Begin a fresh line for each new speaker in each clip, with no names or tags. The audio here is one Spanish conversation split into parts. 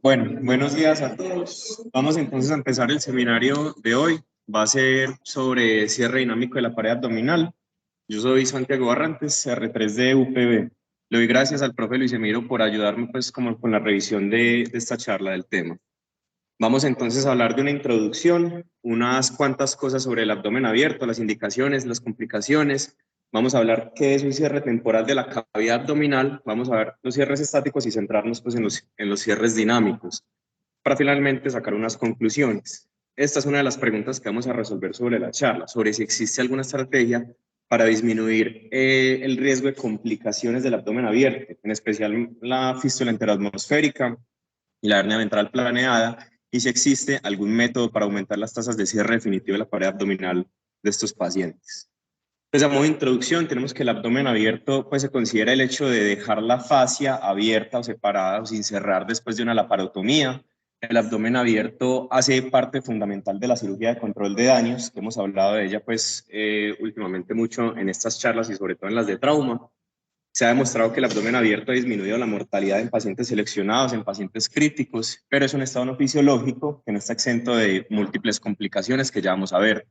Bueno, buenos días a todos. Vamos entonces a empezar el seminario de hoy. Va a ser sobre cierre dinámico de la pared abdominal. Yo soy Santiago Barrantes, R3 de UPB. Le doy gracias al profe Luis Emiro por ayudarme pues como con la revisión de esta charla del tema. Vamos entonces a hablar de una introducción, unas cuantas cosas sobre el abdomen abierto, las indicaciones, las complicaciones. Vamos a hablar qué es un cierre temporal de la cavidad abdominal. Vamos a ver los cierres estáticos y centrarnos pues en los cierres dinámicos, para finalmente sacar unas conclusiones. Esta es una de las preguntas que vamos a resolver sobre la charla, sobre si existe alguna estrategia para disminuir el riesgo de complicaciones del abdomen abierto, en especial la fístula enteroatmosférica y la hernia ventral planeada, y si existe algún método para aumentar las tasas de cierre definitivo de la pared abdominal de estos pacientes. Pues a modo de introducción, tenemos que el abdomen abierto pues, se considera el hecho de dejar la fascia abierta o separada o sin cerrar después de una laparotomía. El abdomen abierto hace parte fundamental de la cirugía de control de daños, que hemos hablado de ella pues, últimamente mucho en estas charlas y sobre todo en las de trauma. Se ha demostrado que el abdomen abierto ha disminuido la mortalidad en pacientes seleccionados, en pacientes críticos, pero es un estado no fisiológico que no está exento de múltiples complicaciones que ya vamos a ver.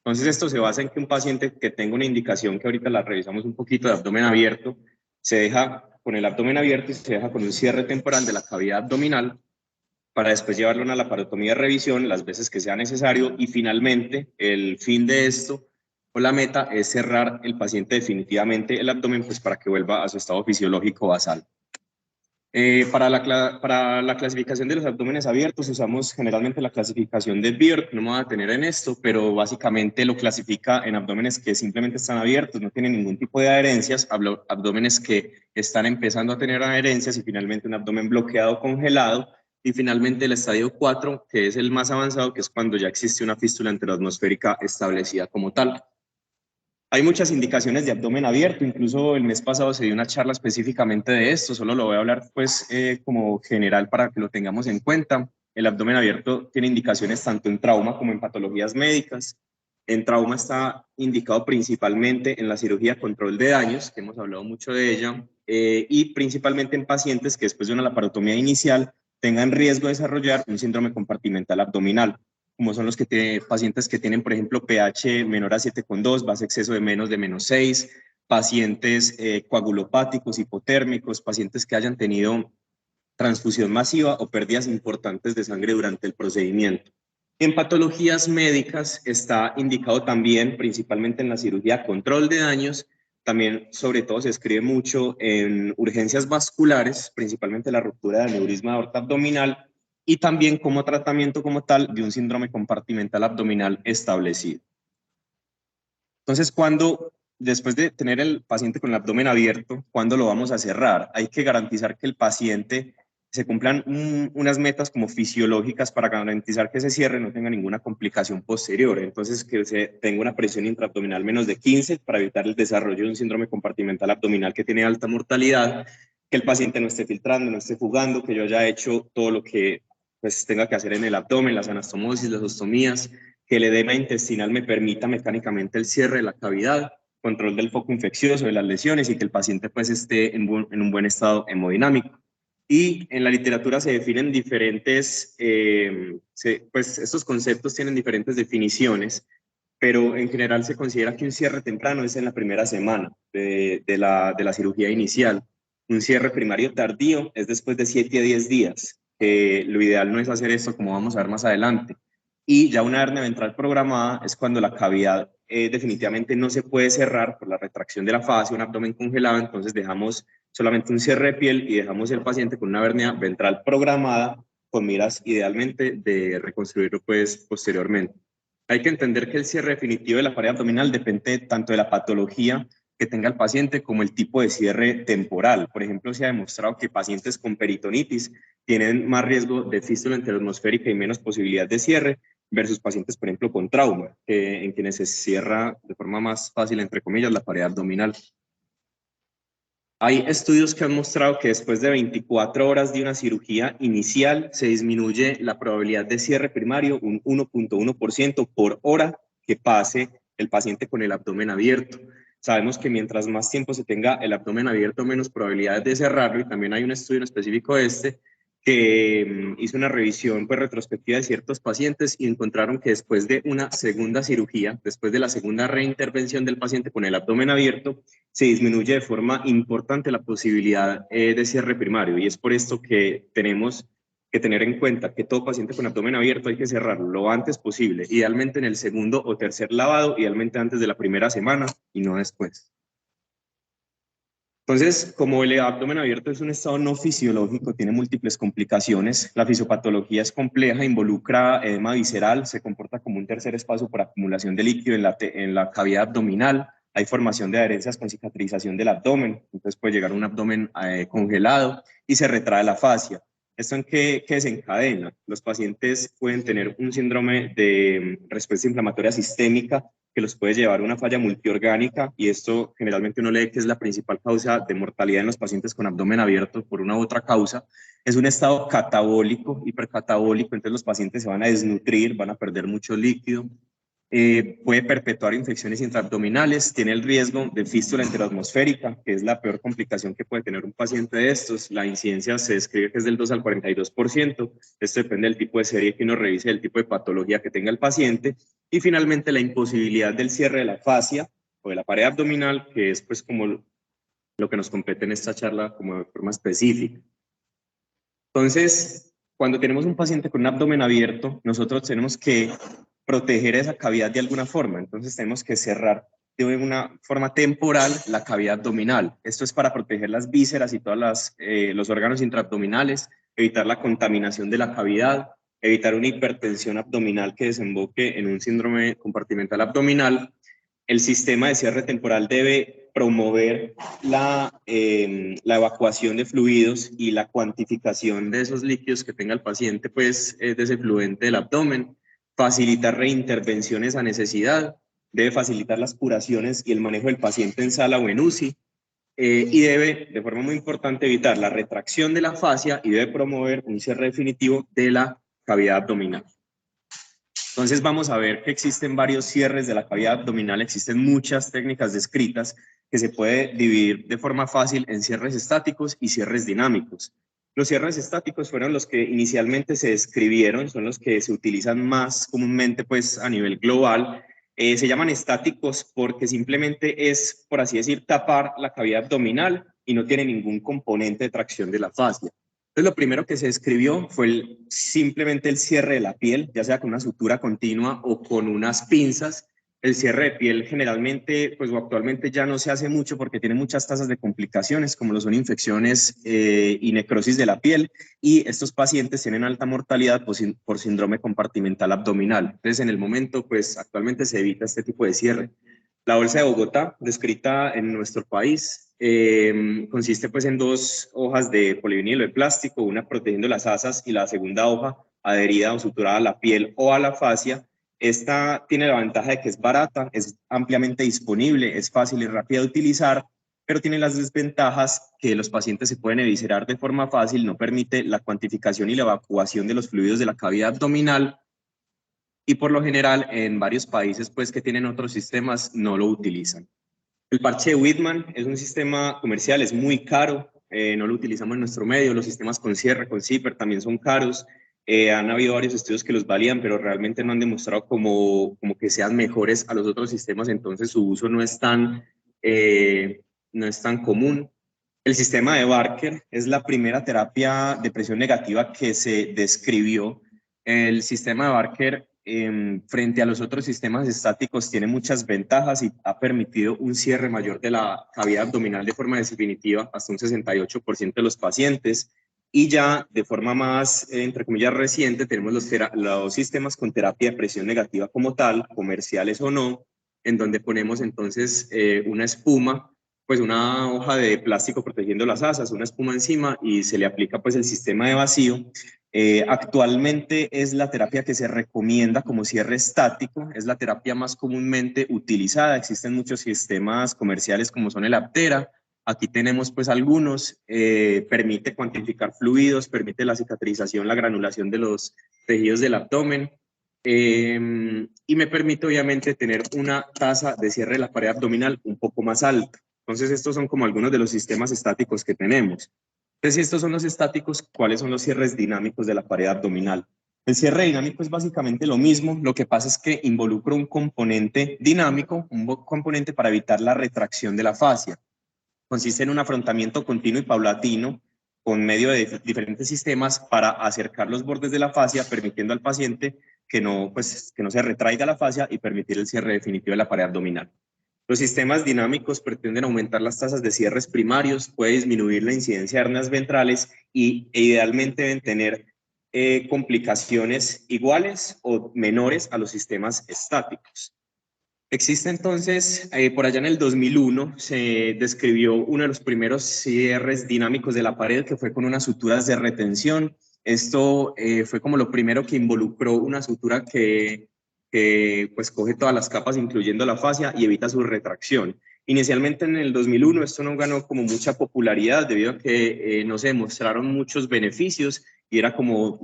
Entonces, esto se basa en que un paciente que tenga una indicación, que ahorita la revisamos un poquito, de abdomen abierto, se deja con el abdomen abierto y se deja con un cierre temporal de la cavidad abdominal para después llevarlo a una laparotomía de revisión las veces que sea necesario, y finalmente el fin de esto o la meta es cerrar el paciente definitivamente el abdomen pues para que vuelva a su estado fisiológico basal. Para la clasificación de los abdómenes abiertos usamos generalmente la clasificación de Beard. No me voy a detener en esto, pero básicamente lo clasifica en abdómenes que simplemente están abiertos, no tienen ningún tipo de adherencias, abdómenes que están empezando a tener adherencias, y finalmente un abdomen bloqueado congelado, y finalmente el estadio 4, que es el más avanzado, que es cuando ya existe una fístula enteroatmosférica establecida como tal. Hay muchas indicaciones de abdomen abierto, incluso el mes pasado se dio una charla específicamente de esto, solo lo voy a hablar pues como general para que lo tengamos en cuenta. El abdomen abierto tiene indicaciones tanto en trauma como en patologías médicas. En trauma está indicado principalmente en la cirugía control de daños, que hemos hablado mucho de ella, y principalmente en pacientes que después de una laparotomía inicial tengan riesgo de desarrollar un síndrome compartimental abdominal, como son los pacientes que tienen, por ejemplo, pH menor a 7,2, base exceso de -6, pacientes coagulopáticos, hipotérmicos, pacientes que hayan tenido transfusión masiva o pérdidas importantes de sangre durante el procedimiento. En patologías médicas está indicado también, principalmente en la cirugía control de daños, también sobre todo se escribe mucho en urgencias vasculares, principalmente la ruptura de aneurisma de aorta abdominal, y también como tratamiento como tal de un síndrome compartimental abdominal establecido. Entonces, después de tener el paciente con el abdomen abierto, ¿cuándo lo vamos a cerrar? Hay que garantizar que el paciente se cumplan unas metas como fisiológicas para garantizar que ese cierre no tenga ninguna complicación posterior. Entonces, que se tenga una presión intraabdominal menos de 15 para evitar el desarrollo de un síndrome compartimental abdominal que tiene alta mortalidad, que el paciente no esté filtrando, no esté fugando, que yo haya hecho todo lo que pues, tenga que hacer en el abdomen, las anastomosis, las ostomías, que el edema intestinal me permita mecánicamente el cierre de la cavidad, control del foco infeccioso, de las lesiones, y que el paciente pues esté en un buen estado hemodinámico. Y en la literatura se definen diferentes, pues estos conceptos tienen diferentes definiciones, pero en general se considera que un cierre temprano es en la primera semana de la cirugía inicial. Un cierre primario tardío es después de 7 a 10 días. Lo ideal no es hacer esto, como vamos a ver más adelante. Y ya una hernia ventral programada es cuando la cavidad definitivamente no se puede cerrar por la retracción de la fascia, un abdomen congelado, entonces dejamos solamente un cierre de piel y dejamos el paciente con una hernia ventral programada, con miras idealmente de reconstruirlo pues posteriormente. Hay que entender que el cierre definitivo de la pared abdominal depende tanto de la patología que tenga el paciente como el tipo de cierre temporal. Por ejemplo, se ha demostrado que pacientes con peritonitis tienen más riesgo de fístula enteroatmosférica y menos posibilidad de cierre versus pacientes, por ejemplo, con trauma, en quienes se cierra de forma más fácil, entre comillas, la pared abdominal. Hay estudios que han mostrado que después de 24 horas de una cirugía inicial se disminuye la probabilidad de cierre primario un 1,1% por hora que pase el paciente con el abdomen abierto. Sabemos que mientras más tiempo se tenga el abdomen abierto, menos probabilidades de cerrarlo, y también hay un estudio en específico que hizo una revisión pues, retrospectiva de ciertos pacientes y encontraron que después de una segunda cirugía, después de la segunda reintervención del paciente con el abdomen abierto, se disminuye de forma importante la posibilidad de cierre primario. Y es por esto que tenemos que tener en cuenta que todo paciente con abdomen abierto hay que cerrarlo lo antes posible, idealmente en el segundo o tercer lavado, idealmente antes de la primera semana y no después. Entonces, como el abdomen abierto es un estado no fisiológico, tiene múltiples complicaciones, la fisiopatología es compleja, involucra edema visceral, se comporta como un tercer espacio por acumulación de líquido en la cavidad abdominal, hay formación de adherencias con cicatrización del abdomen, entonces puede llegar a un abdomen congelado y se retrae la fascia. ¿Esto en qué desencadena? Los pacientes pueden tener un síndrome de respuesta inflamatoria sistémica que los puede llevar a una falla multiorgánica y esto generalmente uno lee que es la principal causa de mortalidad en los pacientes con abdomen abierto por una u otra causa. Es un estado catabólico, hipercatabólico, entonces los pacientes se van a desnutrir, van a perder mucho líquido. Puede perpetuar infecciones intraabdominales, tiene el riesgo de fístula enteroatmosférica, que es la peor complicación que puede tener un paciente de estos. La incidencia se describe que es del 2 al 42%. Esto depende del tipo de serie que uno revise, del tipo de patología que tenga el paciente. Y finalmente la imposibilidad del cierre de la fascia o de la pared abdominal, que es pues como lo que nos compete en esta charla como de forma específica. Entonces, cuando tenemos un paciente con un abdomen abierto, nosotros tenemos que proteger esa cavidad de alguna forma. Entonces tenemos que cerrar de una forma temporal la cavidad abdominal. Esto es para proteger las vísceras y todos los órganos intraabdominales, evitar la contaminación de la cavidad, evitar una hipertensión abdominal que desemboque en un síndrome compartimental abdominal. El sistema de cierre temporal debe promover la evacuación de fluidos y la cuantificación de esos líquidos que tenga el paciente, pues, de ese fluente del abdomen, facilitar reintervenciones a necesidad, debe facilitar las curaciones y el manejo del paciente en sala o en UCI, y debe, de forma muy importante, evitar la retracción de la fascia y debe promover un cierre definitivo de la cavidad abdominal. Entonces vamos a ver que existen varios cierres de la cavidad abdominal, existen muchas técnicas descritas que se puede dividir de forma fácil en cierres estáticos y cierres dinámicos. Los cierres estáticos fueron los que inicialmente se describieron, son los que se utilizan más comúnmente pues, a nivel global. Se llaman estáticos porque simplemente es, por así decir, tapar la cavidad abdominal y no tiene ningún componente de tracción de la fascia. Entonces, lo primero que se describió fue simplemente el cierre de la piel, ya sea con una sutura continua o con unas pinzas. El cierre de piel generalmente, pues o actualmente ya no se hace mucho porque tiene muchas tasas de complicaciones, como lo son infecciones y necrosis de la piel, y estos pacientes tienen alta mortalidad por síndrome compartimental abdominal. Entonces, en el momento, pues actualmente se evita este tipo de cierre. La bolsa de Bogotá, descrita en nuestro país, consiste pues en dos hojas de polivinilo de plástico, una protegiendo las asas y la segunda hoja adherida o suturada a la piel o a la fascia. Esta tiene la ventaja de que es barata, es ampliamente disponible, es fácil y rápida de utilizar, pero tiene las desventajas que los pacientes se pueden eviscerar de forma fácil, no permite la cuantificación y la evacuación de los fluidos de la cavidad abdominal, y por lo general en varios países pues que tienen otros sistemas no lo utilizan. El parche de Whitman es un sistema comercial, es muy caro, no lo utilizamos en nuestro medio, los sistemas con cierre, con zipper también son caros, han habido varios estudios que los validan, pero realmente no han demostrado como que sean mejores a los otros sistemas, entonces su uso no es tan común. El sistema de Barker es la primera terapia de presión negativa que se describió. El sistema de Barker, frente a los otros sistemas estáticos, tiene muchas ventajas y ha permitido un cierre mayor de la cavidad abdominal de forma definitiva hasta un 68% de los pacientes. Y ya de forma más, entre comillas, reciente, tenemos los sistemas con terapia de presión negativa como tal, comerciales o no, en donde ponemos entonces una espuma, pues una hoja de plástico protegiendo las asas, una espuma encima y se le aplica pues el sistema de vacío. Actualmente es la terapia que se recomienda como cierre estático, es la terapia más comúnmente utilizada. Existen muchos sistemas comerciales como son el Aptera. Aquí tenemos pues algunos, permite cuantificar fluidos, permite la cicatrización, la granulación de los tejidos del abdomen, y me permite obviamente tener una tasa de cierre de la pared abdominal un poco más alta. Entonces estos son como algunos de los sistemas estáticos que tenemos. Entonces, si estos son los estáticos, ¿cuáles son los cierres dinámicos de la pared abdominal? El cierre dinámico es básicamente lo mismo, lo que pasa es que involucra un componente dinámico, un componente para evitar la retracción de la fascia. Consiste en un afrontamiento continuo y paulatino con medio de diferentes sistemas para acercar los bordes de la fascia, permitiendo al paciente que no se retraiga la fascia y permitir el cierre definitivo de la pared abdominal. Los sistemas dinámicos pretenden aumentar las tasas de cierres primarios, puede disminuir la incidencia de hernias ventrales e idealmente deben tener complicaciones iguales o menores a los sistemas estáticos. Existe entonces, por allá en el 2001, se describió uno de los primeros cierres dinámicos de la pared, que fue con unas suturas de retención. Esto fue como lo primero que involucró una sutura que pues coge todas las capas, incluyendo la fascia, y evita su retracción. Inicialmente en el 2001 esto no ganó como mucha popularidad debido a que no se demostraron muchos beneficios y era como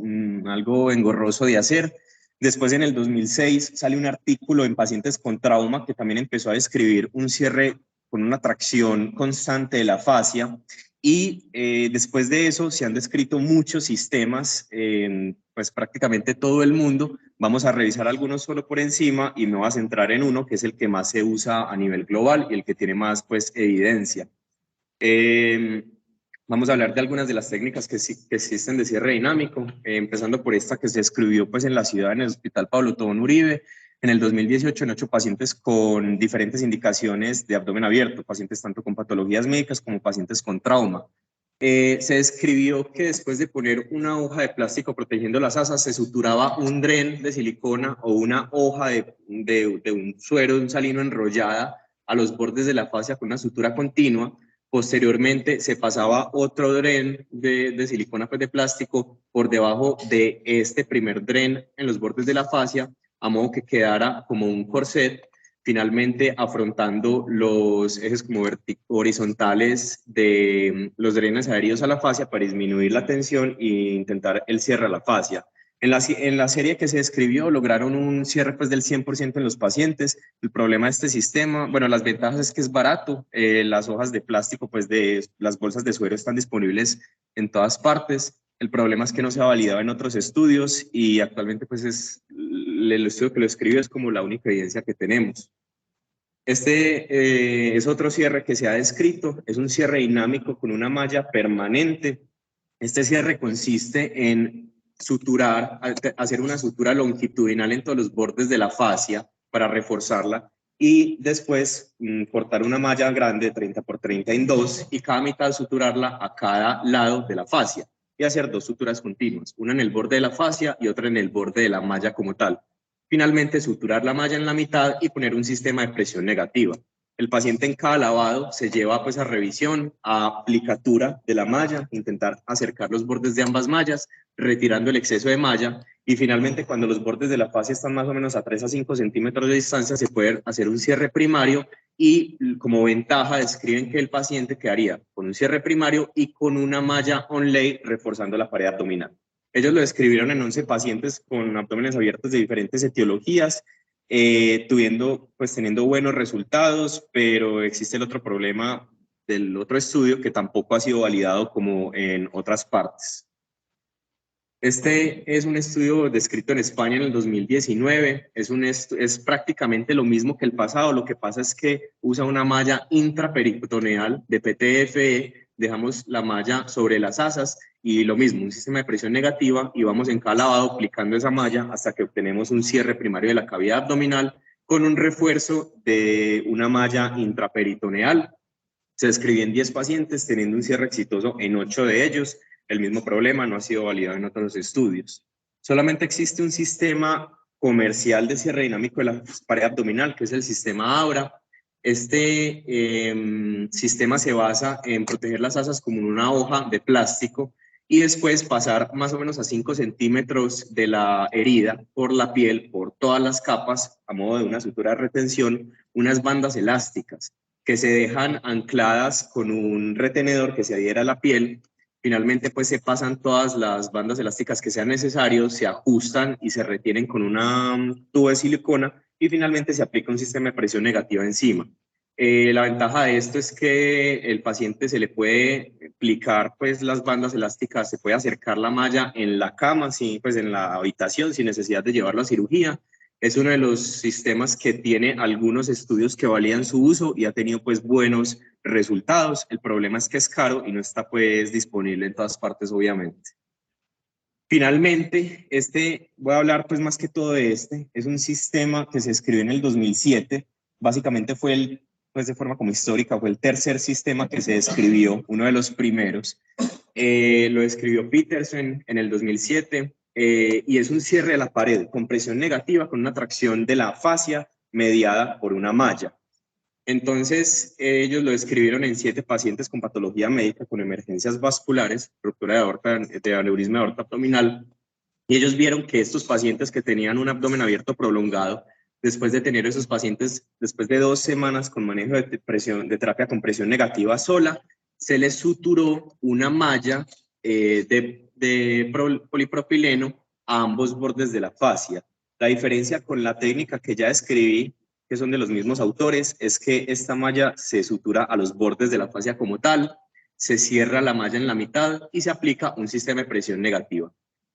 algo engorroso de hacer. Después, en el 2006, sale un artículo en pacientes con trauma que también empezó a describir un cierre con una tracción constante de la fascia. Y después de eso se han descrito muchos sistemas en pues, prácticamente todo el mundo. Vamos a revisar algunos solo por encima y me voy a centrar en uno que es el que más se usa a nivel global y el que tiene más pues, evidencia. Vamos a hablar de algunas de las técnicas que existen de cierre dinámico, empezando por esta que se describió pues, en la ciudad, en el Hospital Pablo Tobón Uribe, en el 2018 en 8 pacientes con diferentes indicaciones de abdomen abierto, pacientes tanto con patologías médicas como pacientes con trauma. Se describió que después de poner una hoja de plástico protegiendo las asas, se suturaba un dren de silicona o una hoja de un suero, de un salino enrollada a los bordes de la fascia con una sutura continua. Posteriormente se pasaba otro dren de silicona pues, de plástico por debajo de este primer dren en los bordes de la fascia, a modo que quedara como un corset, finalmente afrontando los ejes como horizontales de los drenes adheridos a la fascia para disminuir la tensión e intentar el cierre a la fascia. En la serie que se describió lograron un cierre pues, del 100% en los pacientes. El problema de este sistema, bueno, las ventajas es que es barato, las hojas de plástico, pues de las bolsas de suero están disponibles en todas partes. El problema es que no se ha validado en otros estudios y actualmente pues el estudio que lo escribió es como la única evidencia que tenemos. Este es otro cierre que se ha descrito, es un cierre dinámico con una malla permanente. Este cierre consiste en suturar, hacer una sutura longitudinal en todos los bordes de la fascia para reforzarla y después cortar una malla grande de 30 por 30 en dos y cada mitad suturarla a cada lado de la fascia y hacer 2 suturas continuas, una en el borde de la fascia y otra en el borde de la malla como tal. Finalmente, suturar la malla en la mitad y poner un sistema de presión negativa. El paciente en cada lavado se lleva pues a revisión, a aplicatura de la malla, intentar acercar los bordes de ambas mallas, retirando el exceso de malla y finalmente cuando los bordes de la fascia están más o menos a 3 a 5 centímetros de distancia se puede hacer un cierre primario y como ventaja describen que el paciente quedaría con un cierre primario y con una malla onlay reforzando la pared abdominal. Ellos lo describieron en 11 pacientes con abdómenes abiertos de diferentes etiologías, teniendo buenos resultados, pero existe el otro problema del otro estudio que tampoco ha sido validado como en otras partes. Este es un estudio descrito en España en el 2019, es prácticamente lo mismo que el pasado, lo que pasa es que usa una malla intraperitoneal de PTFE, dejamos la malla sobre las asas y lo mismo, un sistema de presión negativa y vamos en cada lavado aplicando esa malla hasta que obtenemos un cierre primario de la cavidad abdominal con un refuerzo de una malla intraperitoneal. Se describió en 10 pacientes, teniendo un cierre exitoso en 8 de ellos. El mismo problema no ha sido validado en otros estudios. Solamente existe un sistema comercial de cierre dinámico de la pared abdominal, que es el sistema ABRA. Este sistema se basa en proteger las asas como en una hoja de plástico y después pasar más o menos a 5 centímetros de la herida por la piel, por todas las capas, a modo de una sutura de retención, unas bandas elásticas que se dejan ancladas con un retenedor que se adhiera a la piel. Finalmente, pues se pasan todas las bandas elásticas que sean necesarios, se ajustan y se retienen con una tubo de silicona y finalmente se aplica un sistema de presión negativa encima. La ventaja de esto es que el paciente se le puede aplicar pues las bandas elásticas, se puede acercar la malla en la cama, sí, pues en la habitación sin necesidad de llevarlo a cirugía. Es uno de los sistemas que tiene algunos estudios que validan su uso y ha tenido pues buenos resultados. El problema es que es caro y no está pues disponible en todas partes, obviamente. Finalmente, voy a hablar pues más que todo de es un sistema que se escribió en el 2007, básicamente pues de forma como histórica, fue el tercer sistema que se escribió, uno de los primeros. Lo escribió Peterson en el 2007 y es un cierre de la pared con presión negativa con una tracción de la fascia mediada por una malla. Entonces, ellos lo escribieron en 7 pacientes con patología médica, con emergencias vasculares, ruptura de aorta, de aneurisma de aorta abdominal, y ellos vieron que estos pacientes que tenían un abdomen abierto prolongado, después de tener esos pacientes, después de 2 semanas con manejo de terapia con presión negativa sola, se les suturó una malla de polipropileno a ambos bordes de la fascia. La diferencia con la técnica que ya describí, que son de los mismos autores, es que esta malla se sutura a los bordes de la fascia como tal, se cierra la malla en la mitad y se aplica un sistema de presión negativa.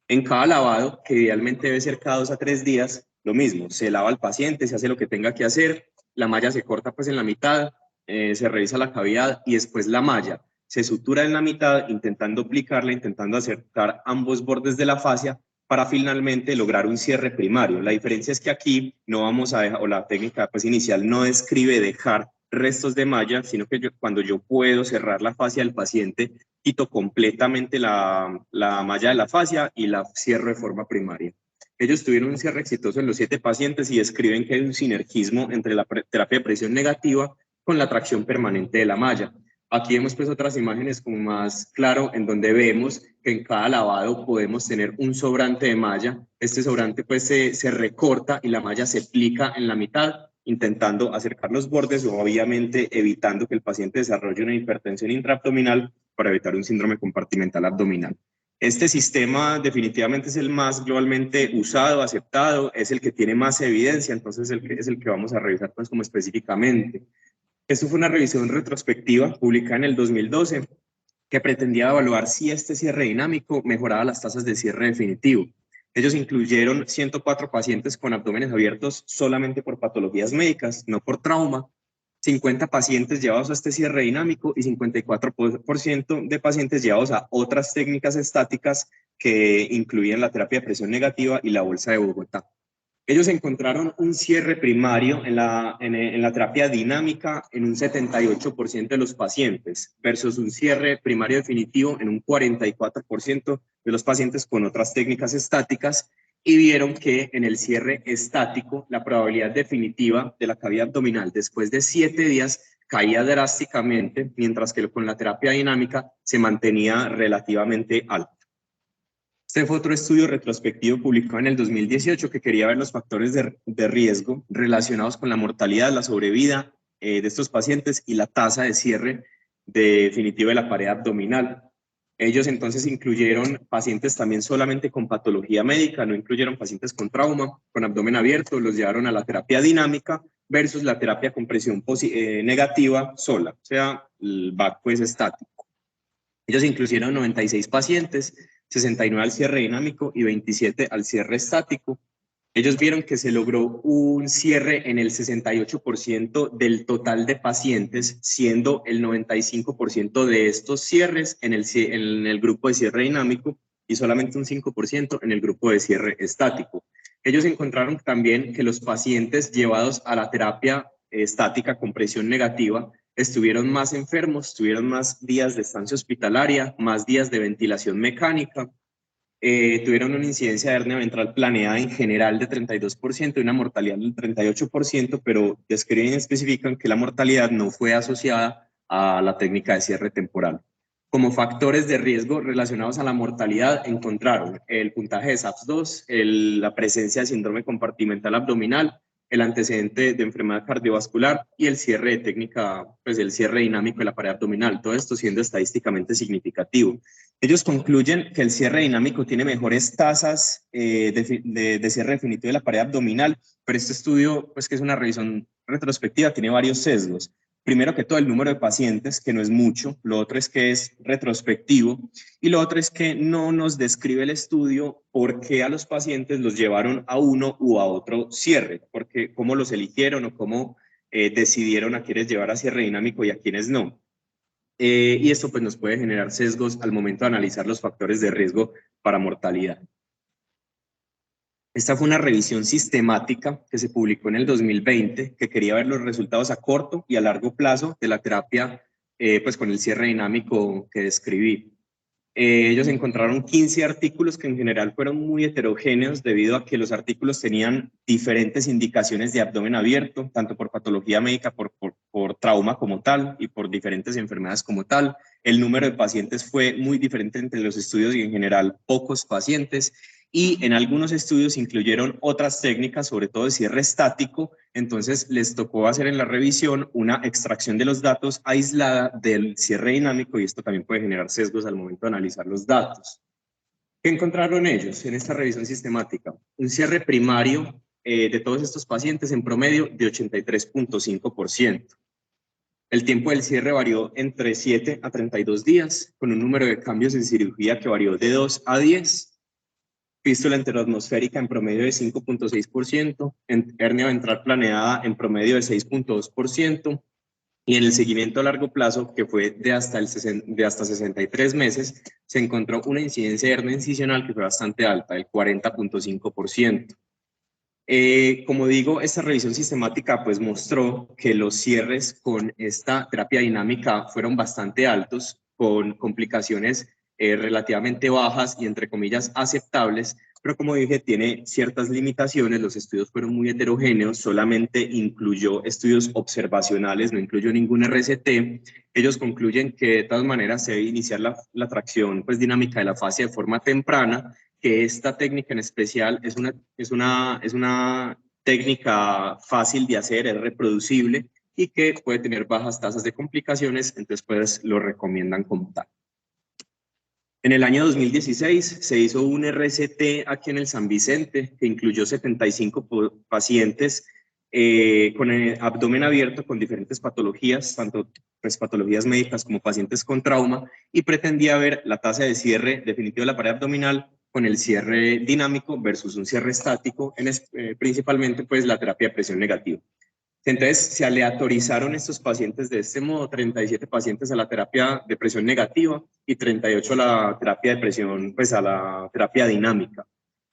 En cada lavado, que idealmente debe ser cada 2 a 3 días, lo mismo, se lava al paciente, se hace lo que tenga que hacer, la malla se corta pues en la mitad, se revisa la cavidad y después la malla se sutura en la mitad intentando aplicarla, intentando acercar ambos bordes de la fascia para finalmente lograr un cierre primario. La diferencia es que aquí no vamos a dejar, o la técnica pues inicial no describe dejar restos de malla, sino que cuando yo puedo cerrar la fascia del paciente, quito completamente la malla de la fascia y la cierro de forma primaria. Ellos tuvieron un cierre exitoso en los 7 pacientes y describen que hay un sinergismo entre la terapia de presión negativa con la tracción permanente de la malla. Aquí vemos pues otras imágenes como más claro en donde vemos que en cada lavado podemos tener un sobrante de malla. Este sobrante pues se recorta y la malla se plica en la mitad, intentando acercar los bordes o obviamente evitando que el paciente desarrolle una hipertensión intraabdominal para evitar un síndrome compartimental abdominal. Este sistema definitivamente es el más globalmente usado, aceptado, es el que tiene más evidencia, entonces es el que vamos a revisar pues como específicamente. Esto fue una revisión retrospectiva publicada en el 2012 que pretendía evaluar si este cierre dinámico mejoraba las tasas de cierre definitivo. Ellos incluyeron 104 pacientes con abdómenes abiertos solamente por patologías médicas, no por trauma, 50 pacientes llevados a este cierre dinámico y 54% de pacientes llevados a otras técnicas estáticas que incluían la terapia de presión negativa y la bolsa de Bogotá. Ellos encontraron un cierre primario en la terapia dinámica en un 78% de los pacientes versus un cierre primario definitivo en un 44% de los pacientes con otras técnicas estáticas y vieron que en el cierre estático la probabilidad definitiva de la cavidad abdominal después de 7 días caía drásticamente, mientras que con la terapia dinámica se mantenía relativamente alta. Este fue otro estudio retrospectivo publicado en el 2018 que quería ver los factores de riesgo relacionados con la mortalidad, la sobrevida de estos pacientes y la tasa de cierre definitivo de la pared abdominal. Ellos entonces incluyeron pacientes también solamente con patología médica, no incluyeron pacientes con trauma, con abdomen abierto, los llevaron a la terapia dinámica versus la terapia con presión negativa sola, o sea, el back pues estático. Ellos incluyeron 96 pacientes, 69 al cierre dinámico y 27 al cierre estático. Ellos vieron que se logró un cierre en el 68% del total de pacientes, siendo el 95% de estos cierres en el grupo de cierre dinámico y solamente un 5% en el grupo de cierre estático. Ellos encontraron también que los pacientes llevados a la terapia estática con presión negativa estuvieron más enfermos, tuvieron más días de estancia hospitalaria, más días de ventilación mecánica, tuvieron una incidencia de hernia ventral planeada en general de 32% y una mortalidad del 38%, pero describen y especifican que la mortalidad no fue asociada a la técnica de cierre temporal. Como factores de riesgo relacionados a la mortalidad encontraron el puntaje de SAPS-2, la presencia de síndrome compartimental abdominal, el antecedente de enfermedad cardiovascular y el cierre de técnica, pues el cierre dinámico de la pared abdominal, todo esto siendo estadísticamente significativo. Ellos concluyen que el cierre dinámico tiene mejores tasas de cierre definitivo de la pared abdominal, pero este estudio, pues que es una revisión retrospectiva, tiene varios sesgos. Primero que todo, el número de pacientes, que no es mucho. Lo otro es que es retrospectivo. Y lo otro es que no nos describe el estudio por qué a los pacientes los llevaron a uno u a otro cierre, porque cómo los eligieron o cómo decidieron a quiénes llevar a cierre dinámico y a quiénes no. Y esto pues nos puede generar sesgos al momento de analizar los factores de riesgo para mortalidad. Esta fue una revisión sistemática que se publicó en el 2020, que quería ver los resultados a corto y a largo plazo de la terapia pues con el cierre dinámico que describí. Ellos encontraron 15 artículos que en general fueron muy heterogéneos debido a que los artículos tenían diferentes indicaciones de abdomen abierto, tanto por patología médica, por trauma como tal y por diferentes enfermedades como tal. El número de pacientes fue muy diferente entre los estudios y en general pocos pacientes. Y en algunos estudios incluyeron otras técnicas, sobre todo de cierre estático. Entonces les tocó hacer en la revisión una extracción de los datos aislada del cierre dinámico y esto también puede generar sesgos al momento de analizar los datos. ¿Qué encontraron ellos en esta revisión sistemática? Un cierre primario de todos estos pacientes en promedio de 83.5%. El tiempo del cierre varió entre 7 a 32 días, con un número de cambios en cirugía que varió de 2 a 10. Fístula enteroatmosférica en promedio de 5.6%, hernia ventral planeada en promedio de 6.2%, y en el seguimiento a largo plazo, que fue de hasta 63 meses, se encontró una incidencia de hernia incisional que fue bastante alta, el 40.5%. Como digo, esta revisión sistemática pues mostró que los cierres con esta terapia dinámica fueron bastante altos, con complicaciones relativamente bajas y entre comillas aceptables, pero como dije, tiene ciertas limitaciones, los estudios fueron muy heterogéneos, solamente incluyó estudios observacionales, no incluyó ningún RCT. Ellos concluyen que de todas maneras se debe iniciar la tracción pues, dinámica de la fascia de forma temprana, que esta técnica en especial es una técnica fácil de hacer, es reproducible y que puede tener bajas tasas de complicaciones, entonces pues lo recomiendan como tal. En el año 2016 se hizo un RCT aquí en el San Vicente que incluyó 75 pacientes con el abdomen abierto con diferentes patologías, tanto pues, patologías médicas como pacientes con trauma, y pretendía ver la tasa de cierre definitivo de la pared abdominal con el cierre dinámico versus un cierre estático, principalmente pues la terapia de presión negativa. Entonces, se aleatorizaron estos pacientes de este modo, 37 pacientes a la terapia de presión negativa y 38 a la terapia de presión, pues a la terapia dinámica.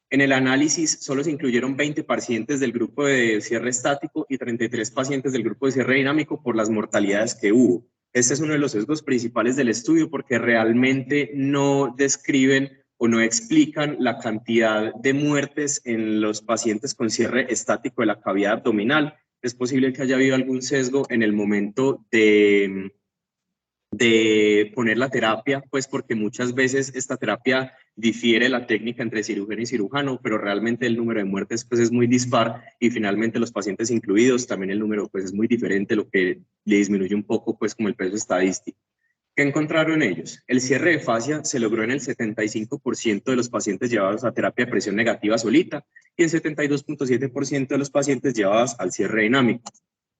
En el análisis solo se incluyeron 20 pacientes del grupo de cierre estático y 33 pacientes del grupo de cierre dinámico por las mortalidades que hubo. Este es uno de los sesgos principales del estudio porque realmente no describen o no explican la cantidad de muertes en los pacientes con cierre estático de la cavidad abdominal. Es posible que haya habido algún sesgo en el momento de poner la terapia, pues porque muchas veces esta terapia difiere la técnica entre cirujano y cirujano, pero realmente el número de muertes pues es muy dispar y finalmente los pacientes incluidos también el número pues es muy diferente, lo que le disminuye un poco pues como el peso estadístico. ¿Qué encontraron ellos? El cierre de fascia se logró en el 75% de los pacientes llevados a terapia de presión negativa solita y en 72.7% de los pacientes llevados al cierre dinámico.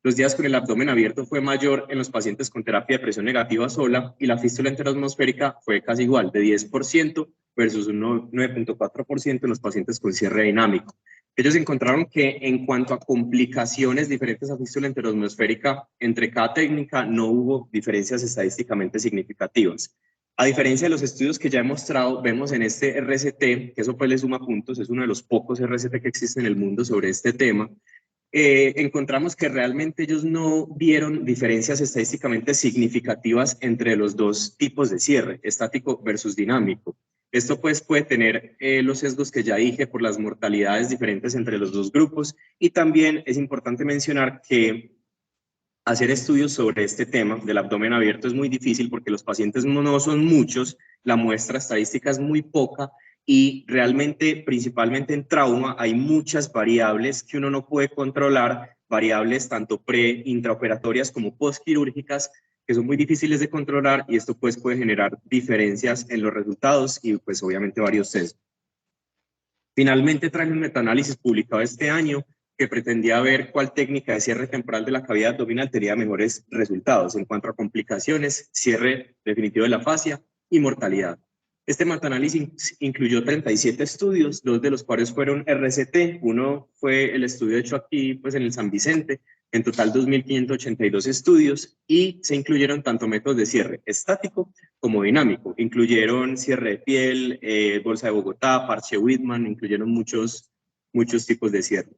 Los días con el abdomen abierto fue mayor en los pacientes con terapia de presión negativa sola y la fístula enteroatmosférica fue casi igual, de 10% versus un 9.4% en los pacientes con cierre dinámico. Ellos encontraron que en cuanto a complicaciones diferentes a fístula enteroatmosférica, entre cada técnica no hubo diferencias estadísticamente significativas. A diferencia de los estudios que ya he mostrado, vemos en este RCT, que eso pues le suma puntos, es uno de los pocos RCT que existen en el mundo sobre este tema, encontramos que realmente ellos no vieron diferencias estadísticamente significativas entre los dos tipos de cierre, estático versus dinámico. Esto pues puede tener los sesgos que ya dije por las mortalidades diferentes entre los dos grupos y también es importante mencionar que hacer estudios sobre este tema del abdomen abierto es muy difícil porque los pacientes no son muchos, la muestra estadística es muy poca y realmente, principalmente en trauma, hay muchas variables que uno no puede controlar, variables tanto intraoperatorias como postquirúrgicas, que son muy difíciles de controlar y esto pues puede generar diferencias en los resultados y pues obviamente varios sesgos. Finalmente traje un metaanálisis publicado este año que pretendía ver cuál técnica de cierre temporal de la cavidad abdominal tenía mejores resultados en cuanto a complicaciones, cierre definitivo de la fascia y mortalidad. Este metaanálisis incluyó 37 estudios, 2 de los cuales fueron RCT, uno fue el estudio hecho aquí pues en el San Vicente, en total 2.582 estudios, y se incluyeron tanto métodos de cierre estático como dinámico. Incluyeron cierre de piel, bolsa de Bogotá, parche Whitman, incluyeron muchos tipos de cierre.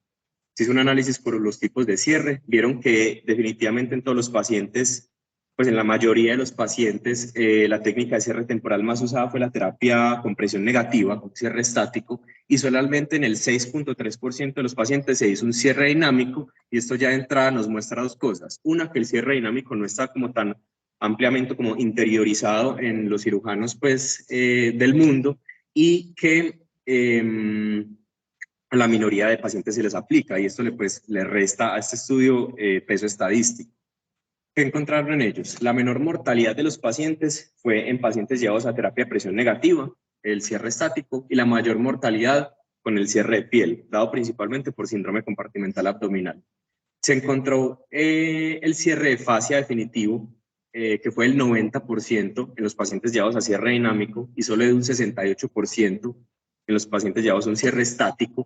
Se hizo un análisis por los tipos de cierre, vieron que definitivamente en todos los pacientes, pues en la mayoría de los pacientes, la técnica de cierre temporal más usada fue la terapia con presión negativa, con cierre estático, y solamente en el 6.3% de los pacientes se hizo un cierre dinámico, y esto ya de entrada nos muestra dos cosas. Una, que el cierre dinámico no está como tan ampliamente como interiorizado en los cirujanos pues, del mundo, y que a la minoría de pacientes se les aplica, y esto le resta a este estudio peso estadístico. ¿Qué encontraron en ellos? La menor mortalidad de los pacientes fue en pacientes llevados a terapia de presión negativa, el cierre estático, y la mayor mortalidad con el cierre de piel, dado principalmente por síndrome compartimental abdominal. Se encontró el cierre de fascia definitivo, que fue el 90% en los pacientes llevados a cierre dinámico y solo de un 68% en los pacientes llevados a un cierre estático.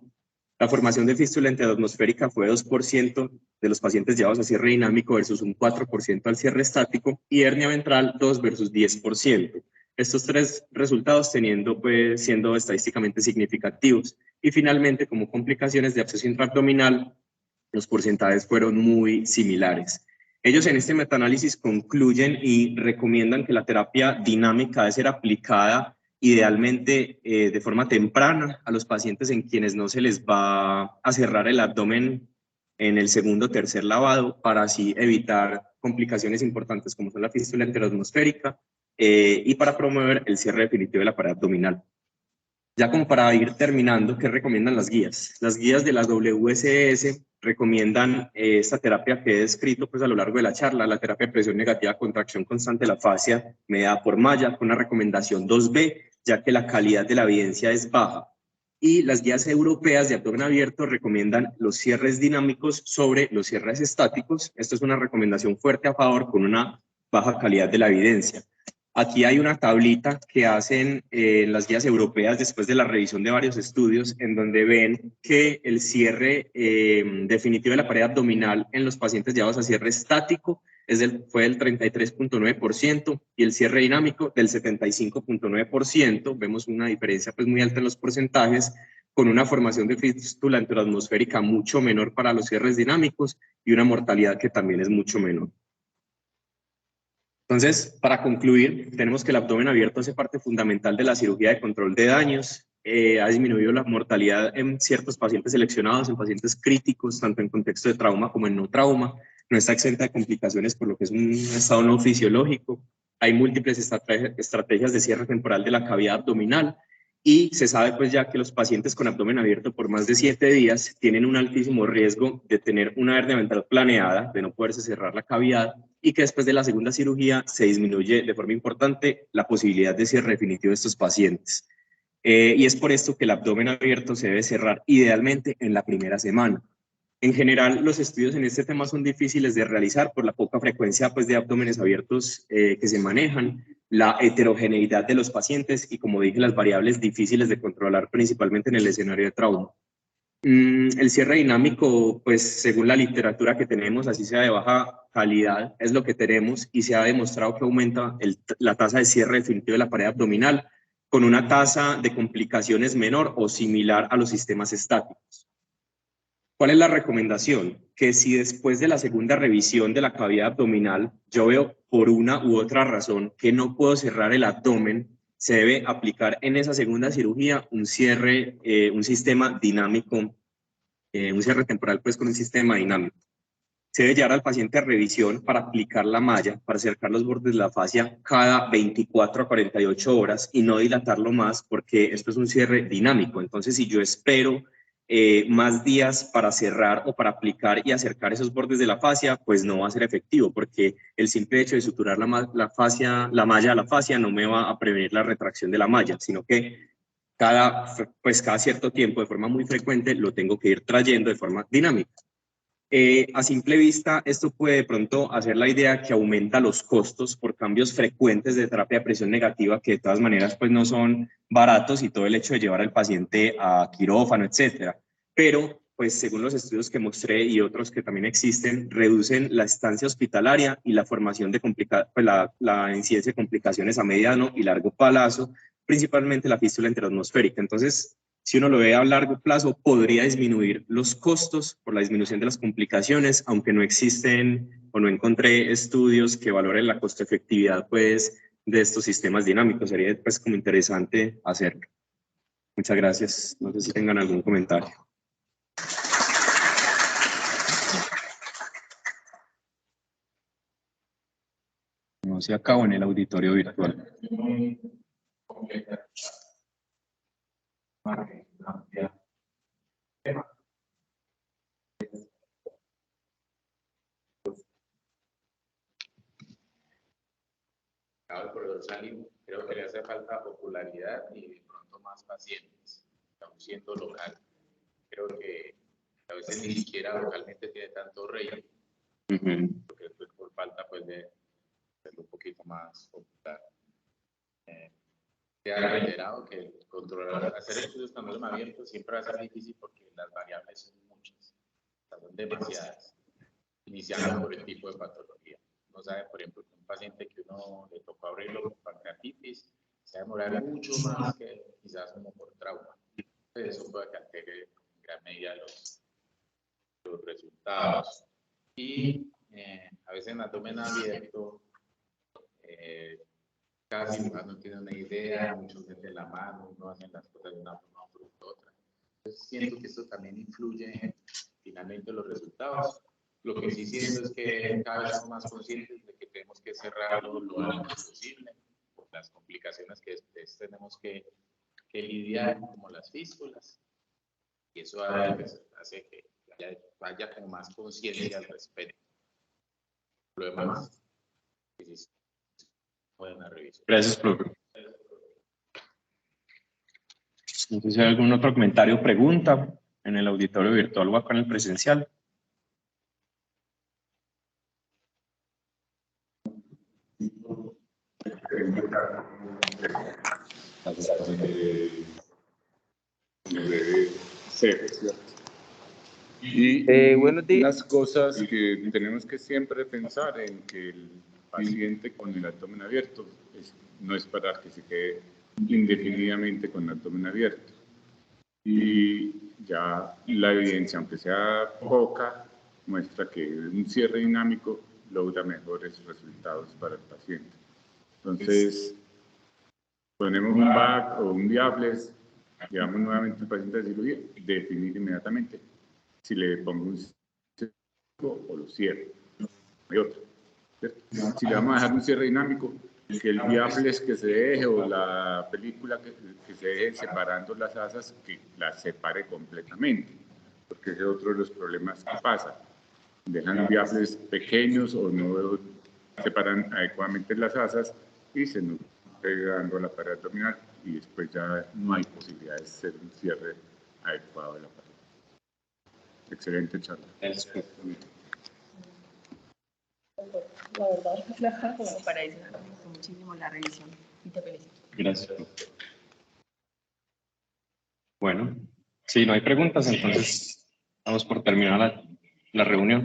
La formación de fístula enteroatmosférica fue 2% de los pacientes llevados a cierre dinámico versus un 4% al cierre estático, y hernia ventral 2 versus 10%. Estos tres resultados siendo estadísticamente significativos. Y finalmente, como complicaciones de absceso intraabdominal, los porcentajes fueron muy similares. Ellos en este metaanálisis concluyen y recomiendan que la terapia dinámica debe ser aplicada idealmente de forma temprana a los pacientes en quienes no se les va a cerrar el abdomen en el segundo o tercer lavado, para así evitar complicaciones importantes como son la fístula enteroatmosférica y para promover el cierre definitivo de la pared abdominal. Ya como para ir terminando, ¿qué recomiendan las guías? Las guías de la WSS recomiendan esta terapia que he descrito pues, a lo largo de la charla, la terapia de presión negativa, contracción constante de la fascia mediada por malla, con una recomendación 2B, ya que la calidad de la evidencia es baja. Y las guías europeas de abdomen abierto recomiendan los cierres dinámicos sobre los cierres estáticos. Esto es una recomendación fuerte a favor con una baja calidad de la evidencia. Aquí hay una tablita que hacen las guías europeas después de la revisión de varios estudios, en donde ven que el cierre definitivo de la pared abdominal en los pacientes llevados a cierre estático fue del 33.9% y el cierre dinámico del 75.9%. Vemos una diferencia pues, muy alta en los porcentajes, con una formación de fístula enteroatmosférica mucho menor para los cierres dinámicos y una mortalidad que también es mucho menor. Entonces, para concluir, tenemos que el abdomen abierto hace parte fundamental de la cirugía de control de daños. Ha disminuido la mortalidad en ciertos pacientes seleccionados, en pacientes críticos, tanto en contexto de trauma como en no trauma. No está exenta de complicaciones por lo que es un estado no fisiológico. Hay múltiples estrategias de cierre temporal de la cavidad abdominal, y se sabe pues ya que los pacientes con abdomen abierto por más de 7 días tienen un altísimo riesgo de tener una hernia ventral planeada, de no poderse cerrar la cavidad, y que después de la segunda cirugía se disminuye de forma importante la posibilidad de cierre definitivo de estos pacientes. Y es por esto que el abdomen abierto se debe cerrar idealmente en la primera semana. En general, los estudios en este tema son difíciles de realizar por la poca frecuencia pues, de abdómenes abiertos que se manejan, la heterogeneidad de los pacientes y, como dije, las variables difíciles de controlar, principalmente en el escenario de trauma. El cierre dinámico, pues según la literatura que tenemos, así sea de baja calidad, es lo que tenemos, y se ha demostrado que aumenta la tasa de cierre definitivo de la pared abdominal con una tasa de complicaciones menor o similar a los sistemas estáticos. ¿Cuál es la recomendación? Que si después de la segunda revisión de la cavidad abdominal yo veo por una u otra razón que no puedo cerrar el abdomen, se debe aplicar en esa segunda cirugía un cierre, un sistema dinámico, un cierre temporal pues con un sistema dinámico. Se debe llevar al paciente a revisión para aplicar la malla, para acercar los bordes de la fascia cada 24 a 48 horas y no dilatarlo más, porque esto es un cierre dinámico. Entonces, si yo espero más días para cerrar o para aplicar y acercar esos bordes de la fascia, pues no va a ser efectivo, porque el simple hecho de suturar la malla a la fascia no me va a prevenir la retracción de la malla, sino que cada cierto tiempo, de forma muy frecuente, lo tengo que ir trayendo de forma dinámica. A simple vista, esto puede de pronto hacer la idea que aumenta los costos por cambios frecuentes de terapia de presión negativa, que de todas maneras pues no son baratos, y todo el hecho de llevar al paciente a quirófano, etcétera. Pero pues según los estudios que mostré y otros que también existen, reducen la estancia hospitalaria y la formación de la incidencia de complicaciones a mediano y largo plazo, principalmente la fístula interatmosférica. Entonces, si uno lo ve a largo plazo, podría disminuir los costos por la disminución de las complicaciones, aunque no existen o no encontré estudios que valoren la costo-efectividad pues, de estos sistemas dinámicos. Sería pues, como interesante hacerlo. Muchas gracias. No sé si tengan algún comentario. No se acabó en el auditorio virtual.
El profesor Salim, creo que le hace falta popularidad y de pronto más pacientes, aún siendo local. Creo que a veces ni siquiera localmente tiene tanto rating, porque pues, por falta pues, de ser un poquito más popular. Se ha reiterado que controlar, hacer estudios cuando son abiertos siempre va a ser difícil porque las variables son muchas, son demasiadas, iniciando por el tipo de patología. Uno sabe, por ejemplo, que un paciente que uno le tocó abrirlo con pancreatitis se va a demorar mucho más que quizás como por trauma. Entonces, eso puede que altere en gran medida los resultados. Y a veces en abdomen abierto, cada cirujano no tiene una idea, muchos meten la mano, no hacen las cosas de una forma u otra. Entonces, siento que esto también influye finalmente en los resultados. Lo que sí siento es que cada vez somos más conscientes de que tenemos que cerrarlo lo antes posible, por las complicaciones que después tenemos que lidiar, como las fístulas, y eso hace que vaya con más conciencia al respecto. Lo demás, es buena revisión.
Gracias, profe. No sé si hay algún otro comentario o pregunta en el auditorio virtual o acá en el presencial.
Y buenos días. Las cosas que tenemos que siempre pensar en que el paciente con el abdomen abierto no es para que se quede indefinidamente con el abdomen abierto. Y ya la evidencia, aunque sea poca, muestra que un cierre dinámico logra mejores resultados para el paciente. Entonces, ponemos un BAC o un diables, llevamos nuevamente al paciente de cirugía, definir inmediatamente si le pongo un cierre o lo cierro. No hay otro. ¿Cierto? Si le vamos a dejar un cierre dinámico, que el diables que se deje o la película que se deje separando las asas, que las separe completamente, porque ese es otro de los problemas que pasa. Dejan diables pequeños o no separan adecuadamente las asas y se nos pegando a la pared abdominal y después ya no hay posibilidad de hacer un cierre adecuado de la pared. Excelente charla.
La verdad, como para eso, me gustó muchísimo la revisión y te felicito.
Gracias. Bueno, si no hay preguntas, entonces vamos por terminar la reunión.